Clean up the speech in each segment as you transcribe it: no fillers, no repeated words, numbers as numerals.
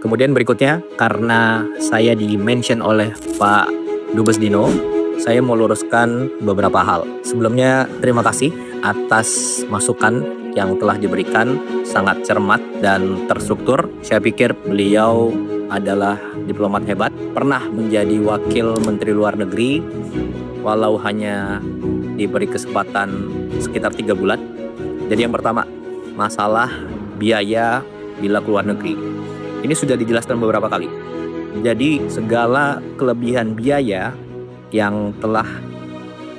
Kemudian berikutnya, karena saya di-mention oleh Pak Dubes Dino, saya mau luruskan beberapa hal. Sebelumnya, terima kasih atas masukan yang telah diberikan, sangat cermat dan terstruktur. Saya pikir beliau adalah diplomat hebat, pernah menjadi wakil Menteri Luar Negeri, walau hanya diberi kesempatan sekitar 3 bulan. Jadi yang pertama, masalah biaya bila keluar negeri. Ini sudah dijelaskan beberapa kali. Jadi segala kelebihan biaya yang telah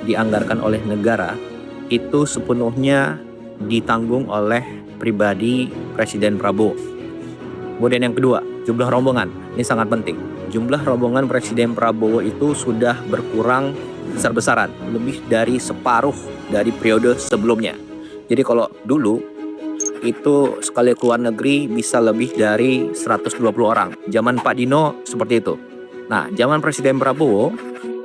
dianggarkan oleh negara itu sepenuhnya ditanggung oleh pribadi Presiden Prabowo. Kemudian yang kedua, jumlah rombongan. Ini sangat penting. Jumlah rombongan Presiden Prabowo itu sudah berkurang besar-besaran, lebih dari separuh dari periode sebelumnya. Jadi kalau dulu itu sekali keluar negeri bisa lebih dari 120 orang. Zaman Pak Dino seperti itu. Nah, zaman Presiden Prabowo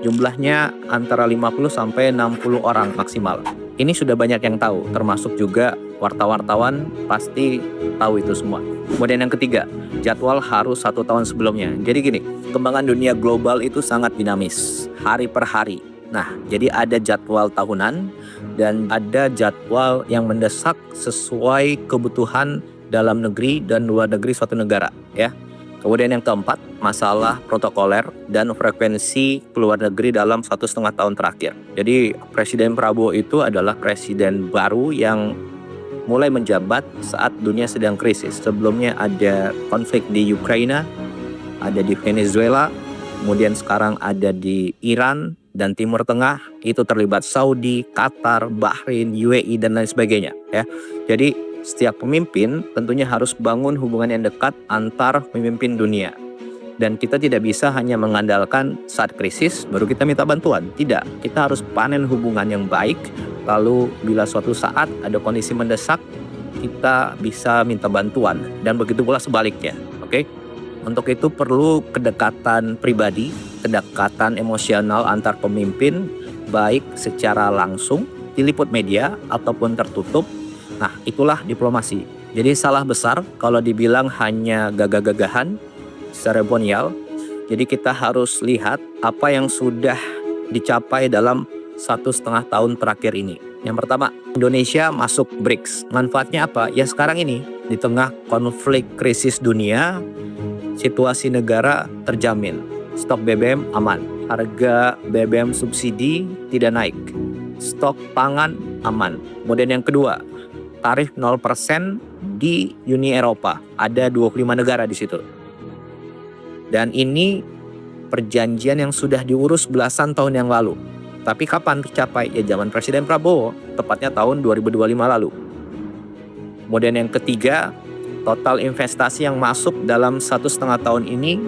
jumlahnya antara 50 sampai 60 orang maksimal. Ini sudah banyak yang tahu, termasuk juga wartawan pasti tahu itu semua. Kemudian yang ketiga, jadwal harus 1 tahun sebelumnya. Jadi gini, perkembangan dunia global itu sangat dinamis, hari per hari. Nah, jadi ada jadwal tahunan dan ada jadwal yang mendesak sesuai kebutuhan dalam negeri dan luar negeri suatu negara, ya. Kemudian yang keempat, masalah protokoler dan frekuensi keluar negeri dalam 1,5 tahun terakhir. Jadi Presiden Prabowo itu adalah presiden baru yang mulai menjabat saat dunia sedang krisis. Sebelumnya ada konflik di Ukraina, ada di Venezuela, kemudian sekarang ada di Iran dan Timur Tengah, itu terlibat Saudi, Qatar, Bahrain, UAE dan lain sebagainya, ya. Jadi setiap pemimpin tentunya harus bangun hubungan yang dekat antar pemimpin dunia. Dan kita tidak bisa hanya mengandalkan saat krisis baru kita minta bantuan. Tidak, kita harus panen hubungan yang baik. Lalu bila suatu saat ada kondisi mendesak, kita bisa minta bantuan. Dan begitu pula sebaliknya, oke? Untuk itu perlu kedekatan pribadi, kedekatan emosional antar pemimpin, baik secara langsung, diliput media, ataupun tertutup. Nah, itulah diplomasi. Jadi salah besar kalau dibilang hanya gagah-gagahan, seremonial. Jadi kita harus lihat apa yang sudah dicapai dalam 1,5 tahun terakhir ini. Yang pertama, Indonesia masuk BRICS. Manfaatnya apa? Ya sekarang ini, di tengah konflik krisis dunia, situasi negara terjamin. Stok BBM aman. Harga BBM subsidi tidak naik. Stok pangan aman. Kemudian yang kedua, tarif 0% di Uni Eropa. Ada 25 negara di situ. Dan ini perjanjian yang sudah diurus belasan tahun yang lalu. Tapi kapan tercapai? Ya zaman Presiden Prabowo, tepatnya tahun 2025 lalu. Kemudian yang ketiga, total investasi yang masuk dalam 1,5 tahun ini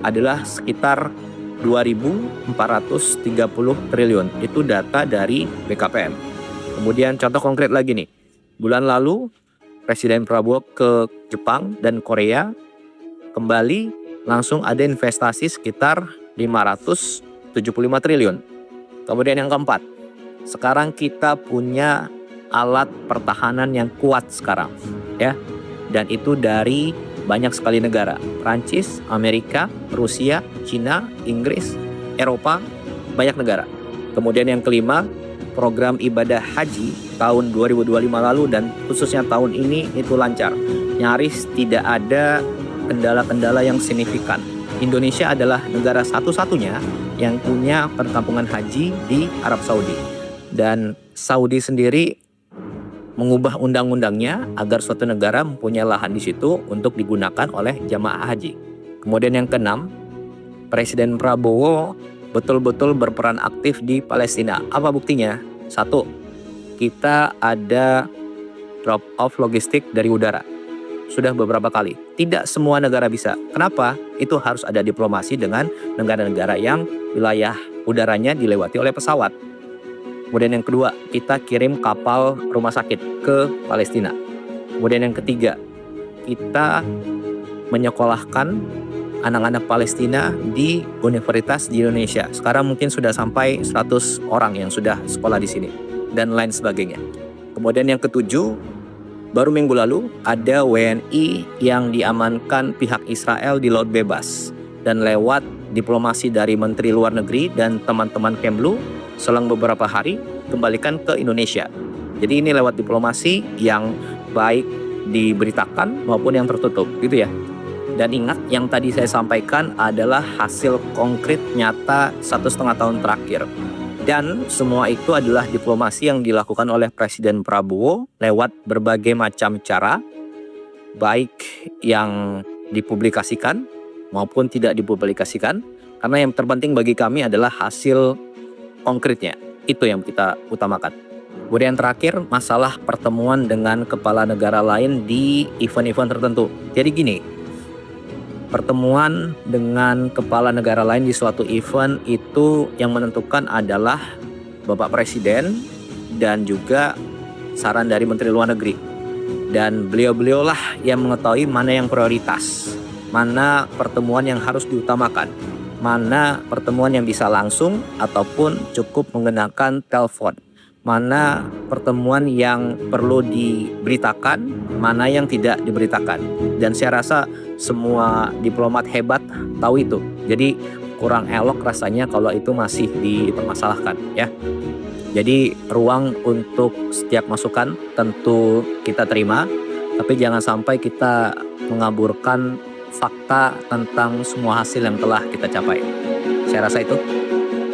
adalah sekitar 2.430 triliun. Itu data dari BKPM. Kemudian contoh konkret lagi nih. Bulan lalu Presiden Prabowo ke Jepang dan Korea, kembali langsung ada investasi sekitar 575 triliun. Kemudian yang keempat, sekarang kita punya alat pertahanan yang kuat sekarang, ya. Dan itu dari banyak sekali negara. Prancis, Amerika, Rusia, Cina, Inggris, Eropa, banyak negara. Kemudian yang kelima, program ibadah haji tahun 2025 lalu dan khususnya tahun ini itu lancar. Nyaris tidak ada kendala-kendala yang signifikan. Indonesia adalah negara satu-satunya yang punya perkampungan haji di Arab Saudi. Dan Saudi sendiri mengubah undang-undangnya agar suatu negara mempunyai lahan di situ untuk digunakan oleh jamaah haji. Kemudian yang keenam, Presiden Prabowo betul-betul berperan aktif di Palestina. Apa buktinya? 1, kita ada drop off logistik dari udara. Sudah beberapa kali. Tidak semua negara bisa. Kenapa? Itu harus ada diplomasi dengan negara-negara yang wilayah udaranya dilewati oleh pesawat. Kemudian yang kedua, kita kirim kapal rumah sakit ke Palestina. Kemudian yang ketiga, kita menyekolahkan anak-anak Palestina di universitas di Indonesia. Sekarang mungkin sudah sampai 100 orang yang sudah sekolah di sini dan lain sebagainya. Kemudian yang ketujuh, Baru minggu lalu ada WNI yang diamankan pihak Israel di Laut Bebas, dan lewat diplomasi dari Menteri Luar Negeri dan teman-teman Kemlu selang beberapa hari kembalikan ke Indonesia. Jadi ini lewat diplomasi yang baik diberitakan maupun yang tertutup gitu ya. Dan ingat, yang tadi saya sampaikan adalah hasil konkret nyata 1,5 tahun terakhir. Dan semua itu adalah diplomasi yang dilakukan oleh Presiden Prabowo lewat berbagai macam cara, baik yang dipublikasikan maupun tidak dipublikasikan. Karena yang terpenting bagi kami adalah hasil konkretnya. Itu yang kita utamakan. Kemudian terakhir, masalah pertemuan dengan kepala negara lain di event-event tertentu. Jadi gini, pertemuan dengan kepala negara lain di suatu event itu yang menentukan adalah Bapak Presiden dan juga saran dari Menteri Luar Negeri. Dan beliau-beliaulah yang mengetahui mana yang prioritas, mana pertemuan yang harus diutamakan, mana pertemuan yang bisa langsung ataupun cukup menggunakan telepon, mana pertemuan yang perlu diberitakan, mana yang tidak diberitakan. Dan saya rasa semua diplomat hebat tahu itu. Jadi kurang elok rasanya kalau itu masih dipermasalahkan ya. Jadi ruang untuk setiap masukan tentu kita terima, tapi jangan sampai kita mengaburkan fakta tentang semua hasil yang telah kita capai. Saya rasa itu.